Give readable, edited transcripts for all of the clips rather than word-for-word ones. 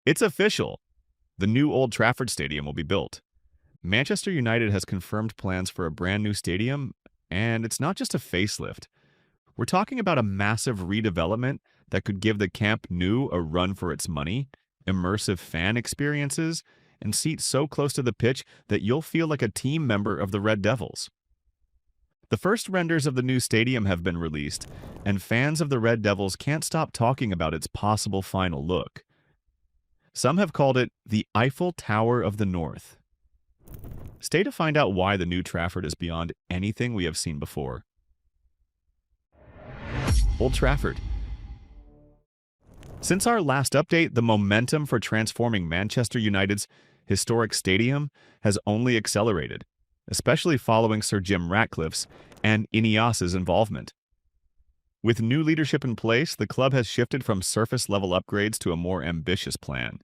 It's official. The new Old Trafford Stadium will be built. Manchester United has confirmed plans for a brand new stadium, and it's not just a facelift. We're talking about a massive redevelopment that could give the Camp Nou a run for its money, immersive fan experiences, and seats so close to the pitch that you'll feel like a team member of the Red Devils. The first renders of the new stadium have been released, and fans of the Red Devils can't stop talking about its possible final look. Some have called it the Eiffel Tower of the North. Stay to find out why the new Trafford is beyond anything we have seen before. Old Trafford. Since our last update, the momentum for transforming Manchester United's historic stadium has only accelerated, especially following Sir Jim Ratcliffe's and Ineos's involvement. With new leadership in place, the club has shifted from surface-level upgrades to a more ambitious plan.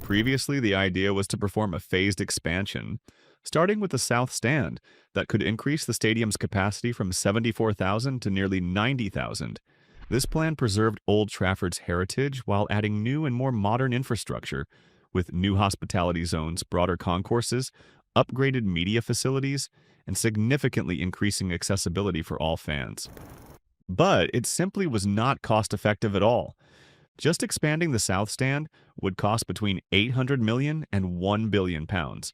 Previously, the idea was to perform a phased expansion, starting with the South Stand, that could increase the stadium's capacity from 74,000 to nearly 90,000. This plan preserved Old Trafford's heritage while adding new and more modern infrastructure, with new hospitality zones, broader concourses, upgraded media facilities, and significantly increasing accessibility for all fans. But it simply was not cost-effective at all. Just expanding the South Stand would cost between 800 million and 1 billion pounds.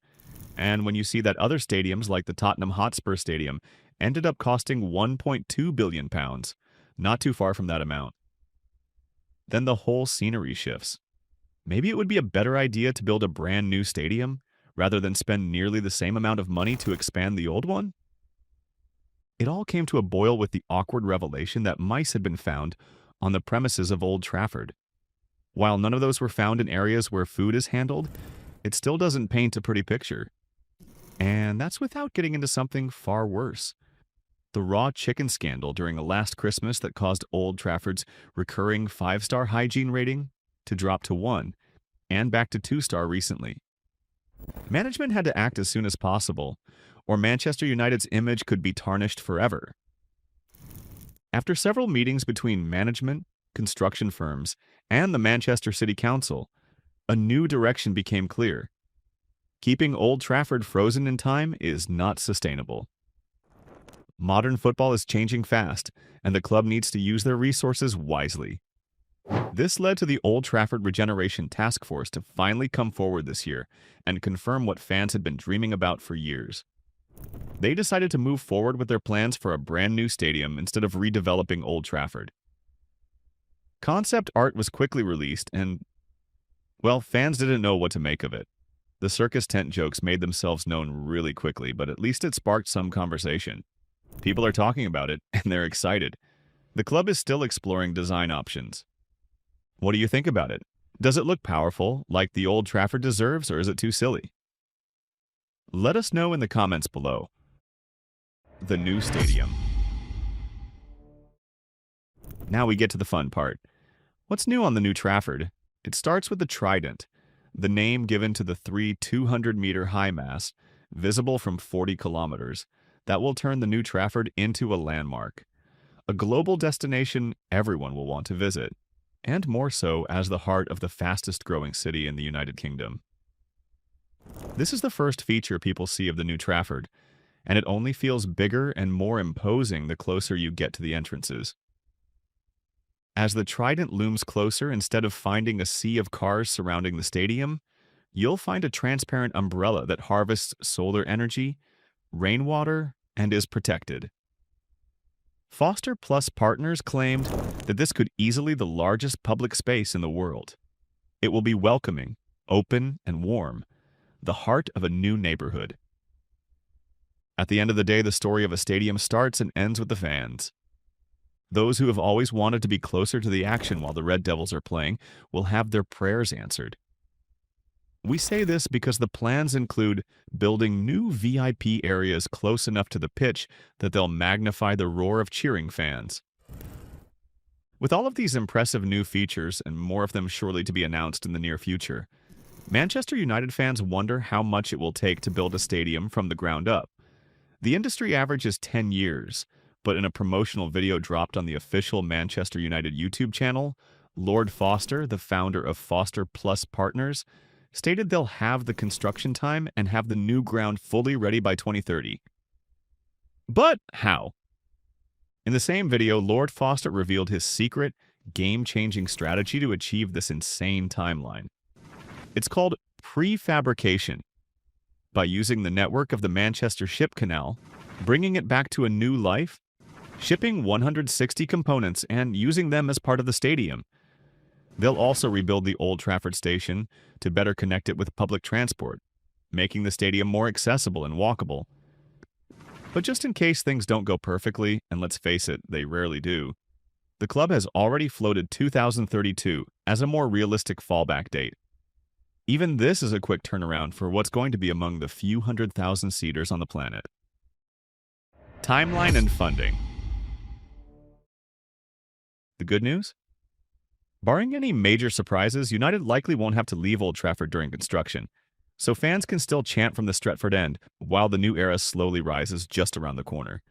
And when you see that other stadiums like the Tottenham Hotspur Stadium ended up costing 1.2 billion pounds, not too far from that amount. Then the whole scenery shifts. Maybe it would be a better idea to build a brand new stadium rather than spend nearly the same amount of money to expand the old one? It all came to a boil with the awkward revelation that mice had been found on the premises of Old Trafford. While none of those were found in areas where food is handled, it still doesn't paint a pretty picture. And that's without getting into something far worse. The raw chicken scandal during a last Christmas that caused Old Trafford's recurring 5-star hygiene rating to drop to 1, and back to 2-star recently. Management had to act as soon as possible, or Manchester United's image could be tarnished forever. After several meetings between management, construction firms, and the Manchester City Council, a new direction became clear. Keeping Old Trafford frozen in time is not sustainable. Modern football is changing fast, and the club needs to use their resources wisely. This led to the Old Trafford Regeneration Task Force to finally come forward this year and confirm what fans had been dreaming about for years. They decided to move forward with their plans for a brand new stadium instead of redeveloping Old Trafford. Concept art was quickly released and, well, fans didn't know what to make of it. The circus tent jokes made themselves known really quickly, but at least it sparked some conversation. People are talking about it, and they're excited. The club is still exploring design options. What do you think about it? Does it look powerful, like the Old Trafford deserves, or is it too silly? Let us know in the comments below. The new stadium. Now we get to the fun part. What's new on the new Trafford? It starts with the Trident, the name given to the 3 200-meter high masts, visible from 40 kilometers, that will turn the new Trafford into a landmark. A global destination everyone will want to visit, and more so as the heart of the fastest-growing city in the United Kingdom. This is the first feature people see of the new Trafford, and it only feels bigger and more imposing the closer you get to the entrances. As the Trident looms closer, instead of finding a sea of cars surrounding the stadium, you'll find a transparent umbrella that harvests solar energy, rainwater, and is protected. Foster Plus Partners claimed that this could easily be the largest public space in the world. It will be welcoming, open, and warm, the heart of a new neighborhood. At the end of the day, the story of a stadium starts and ends with the fans. Those who have always wanted to be closer to the action while the Red Devils are playing will have their prayers answered. We say this because the plans include building new VIP areas close enough to the pitch that they'll magnify the roar of cheering fans. With all of these impressive new features, and more of them surely to be announced in the near future, Manchester United fans wonder how much it will take to build a stadium from the ground up. The industry average is 10 years, but in a promotional video dropped on the official Manchester United YouTube channel, Lord Foster, the founder of Foster Plus Partners, stated they'll have the construction time and have the new ground fully ready by 2030. But how? In the same video, Lord Foster revealed his secret, game-changing strategy to achieve this insane timeline. It's called pre-fabrication. By using the network of the Manchester Ship Canal, bringing it back to a new life, shipping 160 components and using them as part of the stadium. They'll also rebuild the Old Trafford station to better connect it with public transport, making the stadium more accessible and walkable. But just in case things don't go perfectly, and let's face it, they rarely do, the club has already floated 2032 as a more realistic fallback date. Even this is a quick turnaround for what's going to be among the few 100,000 seaters on the planet. Timeline and funding. The good news? Barring any major surprises, United likely won't have to leave Old Trafford during construction, so fans can still chant from the Stretford end while the new era slowly rises just around the corner.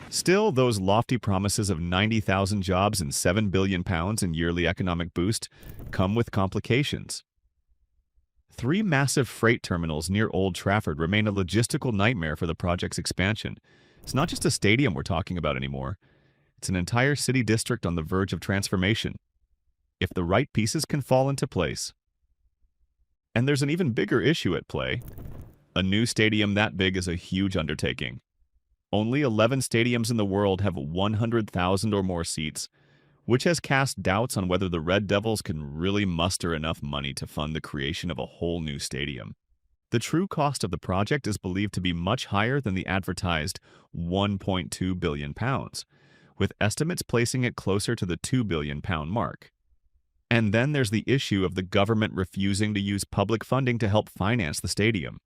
Still, those lofty promises of 90,000 jobs and £7 billion in yearly economic boost come with complications. 3 massive freight terminals near Old Trafford remain a logistical nightmare for the project's expansion. It's not just a stadium we're talking about anymore. It's an entire city district on the verge of transformation, if the right pieces can fall into place. And there's an even bigger issue at play. A new stadium that big is a huge undertaking. Only 11 stadiums in the world have 100,000 or more seats, which has cast doubts on whether the Red Devils can really muster enough money to fund the creation of a whole new stadium. The true cost of the project is believed to be much higher than the advertised £1.2 billion, with estimates placing it closer to the £2 billion mark. And then there's the issue of the government refusing to use public funding to help finance the stadium.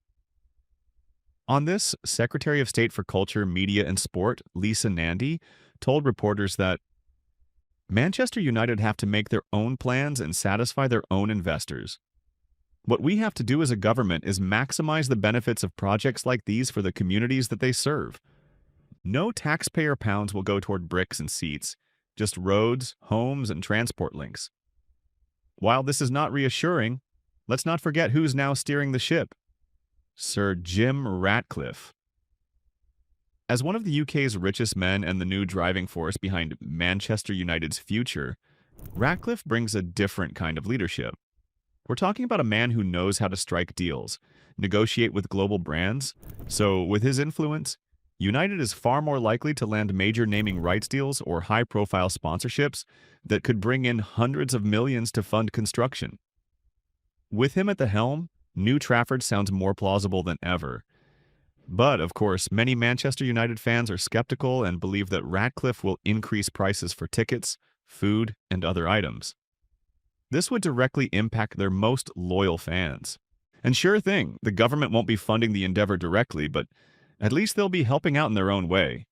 On this, Secretary of State for Culture, Media and Sport, Lisa Nandy, told reporters that Manchester United have to make their own plans and satisfy their own investors. What we have to do as a government is maximize the benefits of projects like these for the communities that they serve. No taxpayer pounds will go toward bricks and seats, just roads, homes, and transport links. While this is not reassuring, let's not forget who's now steering the ship. Sir Jim Ratcliffe. As one of the UK's richest men and the new driving force behind Manchester United's future, Ratcliffe brings a different kind of leadership. We're talking about a man who knows how to strike deals, negotiate with global brands, so with his influence, United is far more likely to land major naming rights deals or high-profile sponsorships that could bring in hundreds of millions to fund construction. With him at the helm, New Trafford sounds more plausible than ever. But, of course, many Manchester United fans are skeptical and believe that Ratcliffe will increase prices for tickets, food, and other items. This would directly impact their most loyal fans. And sure thing, the government won't be funding the endeavor directly, but at least they'll be helping out in their own way.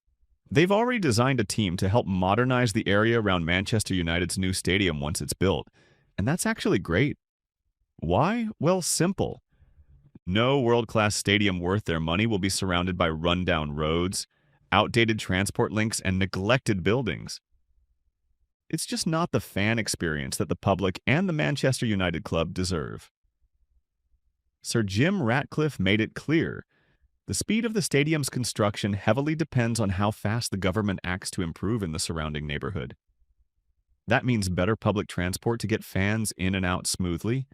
They've already designed a team to help modernize the area around Manchester United's new stadium once it's built, and that's actually great. Why? Well, simple. No world-class stadium worth their money will be surrounded by run-down roads, outdated transport links, and neglected buildings. It's just not the fan experience that the public and the Manchester United club deserve. Sir Jim Ratcliffe made it clear, the speed of the stadium's construction heavily depends on how fast the government acts to improve in the surrounding neighborhood. That means better public transport to get fans in and out smoothly,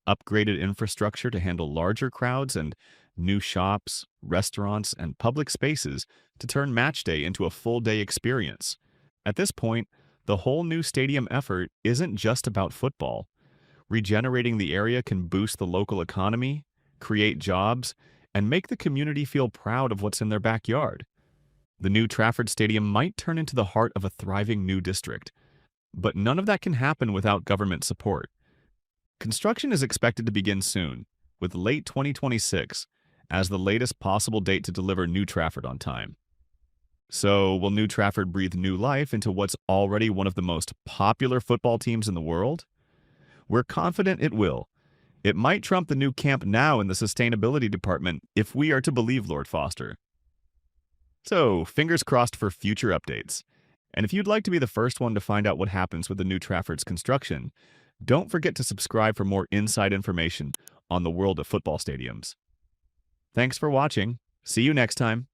upgraded infrastructure to handle larger crowds, and new shops, restaurants, and public spaces to turn match day into a full-day experience. At this point, the whole new stadium effort isn't just about football. Regenerating the area can boost the local economy, create jobs, and make the community feel proud of what's in their backyard. The new Trafford Stadium might turn into the heart of a thriving new district, but none of that can happen without government support. Construction is expected to begin soon, with late 2026 as the latest possible date to deliver New Trafford on time. So, will New Trafford breathe new life into what's already one of the most popular football teams in the world? We're confident it will. It might trump the new Camp Nou in the sustainability department if we are to believe Lord Foster. So, fingers crossed for future updates. And if you'd like to be the first one to find out what happens with the new Trafford's construction, don't forget to subscribe for more inside information on the world of football stadiums. Thanks for watching. See you next time.